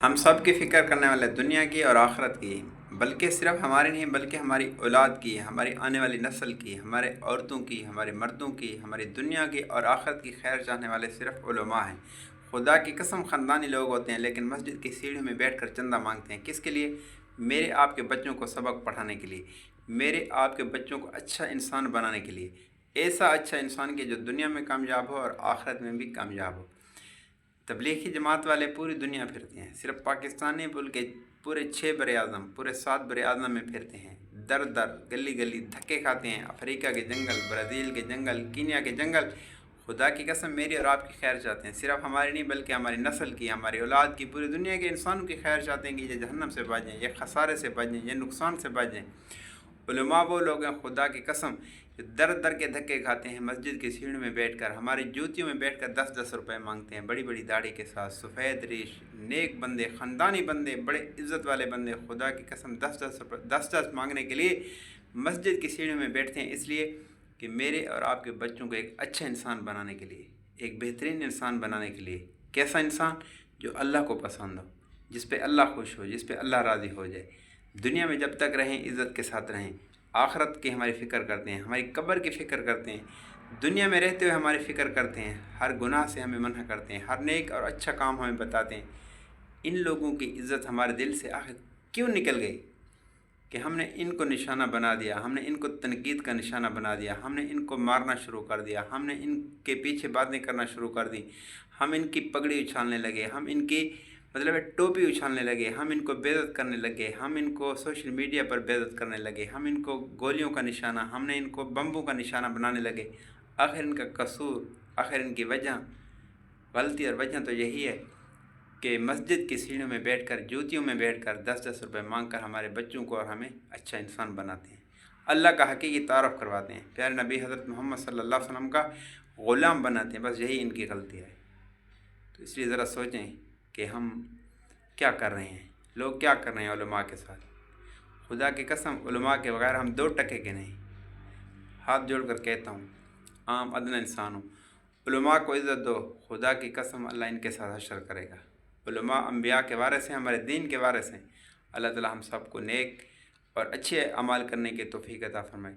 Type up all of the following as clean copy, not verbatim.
ہم سب کی فکر کرنے والے دنیا کی اور آخرت کی، بلکہ صرف ہماری نہیں بلکہ ہماری اولاد کی، ہماری آنے والی نسل کی، ہمارے عورتوں کی، ہمارے مردوں کی، ہماری دنیا کی اور آخرت کی خیر چاہنے والے صرف علماء ہیں۔ خدا کی قسم خاندانی لوگ ہوتے ہیں لیکن مسجد کی سیڑھیوں میں بیٹھ کر چندہ مانگتے ہیں۔ کس کے لیے؟ میرے آپ کے بچوں کو سبق پڑھانے کے لیے، میرے آپ کے بچوں کو اچھا انسان بنانے کے لیے، ایسا اچھا انسان کہ جو دنیا میں کامیاب ہو اور آخرت میں بھی کامیاب ہو۔ تبلیغی جماعت والے پوری دنیا پھرتے ہیں، صرف پاکستان نہیں بلکہ پورے 6 بر اعظم، پورے 7 بر اعظم میں پھرتے ہیں، در در گلی گلی دھکے کھاتے ہیں، افریقہ کے جنگل، برازیل کے جنگل، کینیا کے جنگل۔ خدا کی قسم میری اور آپ کی خیر چاہتے ہیں، صرف ہماری نہیں بلکہ ہماری نسل کی، ہماری اولاد کی، پوری دنیا کے انسانوں کی خیر چاہتے ہیں کہ یہ جہنم سے بچ جائیں، یہ خسارے سے بچ جائیں، یہ نقصان سے بچ جائیں۔ علماء وہ لوگ ہیں خدا کی قسم جو در در کے دھکے کھاتے ہیں، مسجد کی سیڑھیوں میں بیٹھ کر، ہماری جوتیوں میں بیٹھ کر 10-10 روپے مانگتے ہیں، بڑی بڑی داڑھی کے ساتھ، سفید ریش، نیک بندے، خاندانی بندے، بڑے عزت والے بندے، خدا کی قسم 10-10 مانگنے کے لیے مسجد کی سیڑھیوں میں بیٹھتے ہیں، اس لیے کہ میرے اور آپ کے بچوں کو ایک اچھا انسان بنانے کے لیے، ایک بہترین انسان بنانے کے لیے۔ کیسا انسان؟ جو اللہ کو پسند ہو، جس پہ اللہ خوش ہو، جس پہ اللہ راضی ہو جائے۔ دنیا میں جب تک رہیں عزت کے ساتھ رہیں، آخرت کی ہماری فکر کرتے ہیں، ہماری قبر کی فکر کرتے ہیں، دنیا میں رہتے ہوئے ہماری فکر کرتے ہیں، ہر گناہ سے ہمیں منع کرتے ہیں، ہر نیک اور اچھا کام ہمیں بتاتے ہیں۔ ان لوگوں کی عزت ہمارے دل سے آخر کیوں نکل گئی کہ ہم نے ان کو نشانہ بنا دیا، ہم نے ان کو تنقید کا نشانہ بنا دیا، ہم نے ان کو مارنا شروع کر دیا، ہم نے ان کے پیچھے باتیں کرنا شروع کر دی، ہم ان کی پگڑی اچھالنے لگے، ہم ان کی ٹوپی اچھالنے لگے، ہم ان کو بےعزت کرنے لگے، ہم ان کو سوشل میڈیا پر بےعزت کرنے لگے، ہم ان کو گولیوں کا نشانہ، ہم نے ان کو بمبوں کا نشانہ بنانے لگے۔ آخر ان کا قصور، آخر ان کی وجہ، غلطی اور وجہ تو یہی ہے کہ مسجد کی سیڑھیوں میں بیٹھ کر، جوتیوں میں بیٹھ کر 10-10 روپے مانگ کر ہمارے بچوں کو اور ہمیں اچھا انسان بناتے ہیں، اللہ کا حقیقی تعارف کرواتے ہیں، پیارے نبی حضرت محمد صلی اللہ علیہ وسلم کا غلام بناتے ہیں۔ بس یہی ان کی غلطی ہے۔ تو اس لیے ذرا سوچیں کہ ہم کیا کر رہے ہیں، لوگ کیا کر رہے ہیں علماء کے ساتھ۔ خدا کی قسم علماء کے بغیر ہم 2 ٹکے کے نہیں۔ ہاتھ جوڑ کر کہتا ہوں، عام ادنیٰ انسان ہوں، علماء کو عزت دو، خدا کی قسم اللہ ان کے ساتھ حشر کرے گا۔ علماء انبیاء کے وارث ہیں، ہمارے دین کے وارث ہیں۔ اللہ تعالی ہم سب کو نیک اور اچھے اعمال کرنے کی توفیق عطا فرمائے۔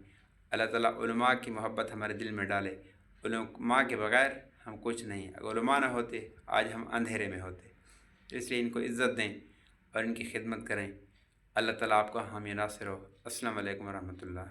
اللہ تعالیٰ علماء کی محبت ہمارے دل میں ڈالے۔ علماء کے بغیر ہم کچھ نہیں، اگر علماء نہ ہوتے آج ہم اندھیرے میں ہوتے۔ اس لیے ان کو عزت دیں اور ان کی خدمت کریں۔ اللہ تعالیٰ آپ کا حامی ناصر ہو۔ السلام علیکم ورحمۃ اللہ۔